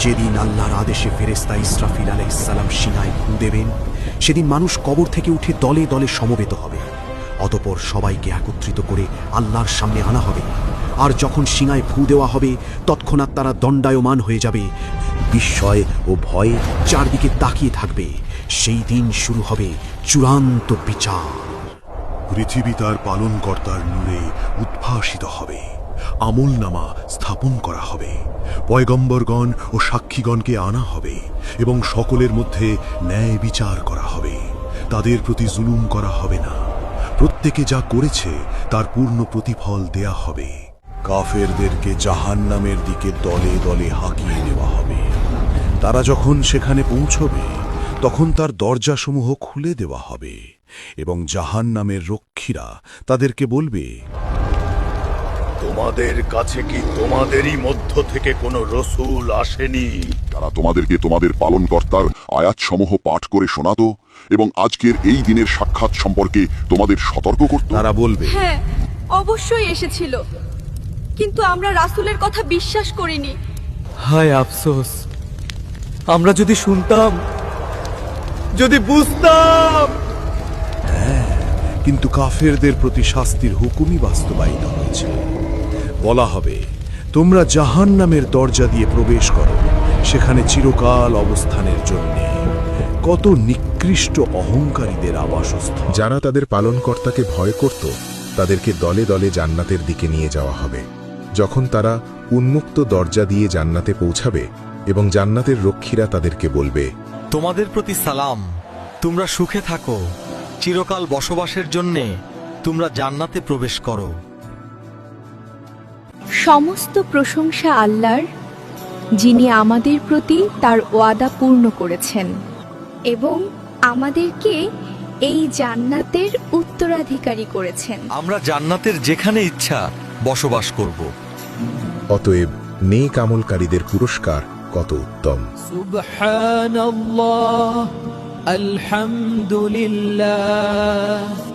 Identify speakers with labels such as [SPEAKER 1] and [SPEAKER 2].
[SPEAKER 1] যেদিন আল্লাহর আদেশে ফেরেশতা ইসরাফিল আলাইহিস সালাম সিনায় ফু দেবেন, সেদিন মানুষ কবর থেকে উঠে দলে দলে সমবেত হবে। অতঃপর সবাইকে একত্রিত করে আল্লাহর সামনে আনা হবে। আর যখন সিনায় ফু দেওয়া হবে, তৎক্ষণাৎ তারা দণ্ডায়মান হয়ে যাবে। বিস্ময় ও ভয়ে চারদিকে তাকিয়ে থাকবে। সেই দিন শুরু হবে চূড়ান্ত বিচার।
[SPEAKER 2] পৃথিবী তার পালনকর্তার নূরে উদ্ভাসিত হবে। আমলনামা স্থাপন করা হবে। পয়গম্বরগণ ও সাক্ষীগণকে আনা হবে এবং সকলের মধ্যে ন্যায় বিচার করা হবে। তাদের প্রতি জুলুম করা হবে না। প্রত্যেকে যা করেছে তার পূর্ণ প্রতিফল দেয়া হবে। কাফেরদেরকে জাহান্নামের দিকে দলে দলে হাঁকিয়ে নেওয়া হবে। তারা যখন সেখানে পৌঁছবে, তখন তার দরজাসমূহ খুলে দেওয়া হবে এবং জাহান্নামের রক্ষীরা তাদেরকে বলবে,
[SPEAKER 3] তোমাদের কাছে কি তোমাদেরই মধ্য থেকে কোনো রসূল আসেনি?
[SPEAKER 4] তারা তোমাদেরকে তোমাদের পালনকর্তার আয়াতসমূহ পাঠ করে শোনাতো এবং আজকের এই দিনের সাক্ষাৎ সম্পর্কে তোমাদের সতর্ক করত।
[SPEAKER 2] তারা বলবে,
[SPEAKER 5] হ্যাঁ, অবশ্যই এসেছিল, কিন্তু আমরা রাসূলের কথা বিশ্বাস করিনি।
[SPEAKER 6] হায় আফসোস, আমরা যদি শুনতাম, যদি বুঝতাম।
[SPEAKER 2] কিন্তু কাফেরদের প্রতি শাস্তির হুকুমই বাস্তবায়িত হয়েছে। বলা হবে, তোমরা জাহান্নামের দরজা দিয়ে প্রবেশ করো, সেখানে চিরকাল অবস্থানের জন্য। কত নিকৃষ্ট অহংকারীদের আবাসস্থল।
[SPEAKER 7] যারা তাদের পালনকর্তাকে ভয় করত, তাদেরকে দলে দলে জান্নাতের দিকে নিয়ে যাওয়া হবে। যখন তারা উন্মুক্ত দরজা দিয়ে জান্নাতে পৌঁছাবে এবং জান্নাতের রক্ষীরা তাদেরকে বলবে,
[SPEAKER 6] তোমাদের প্রতি সালাম, তোমরা সুখে থাকো, চিরকাল বসবাসের জন্যে তোমরা জান্নাতে প্রবেশ করো।
[SPEAKER 5] সমস্ত প্রশংসা আল্লাহর, যিনি আমাদের প্রতি তার ওয়াদা পূর্ণ করেছেন এবং আমাদেরকে এই জান্নাতের উত্তরাধিকারী করেছেন।
[SPEAKER 6] আমরা জান্নাতের যেখানে ইচ্ছা বসবাস করব।
[SPEAKER 7] অতএব নেক আমলকারীদের পুরস্কার কত উত্তম।
[SPEAKER 8] সুবহানাল্লাহ, আলহামদুলিল্লাহ।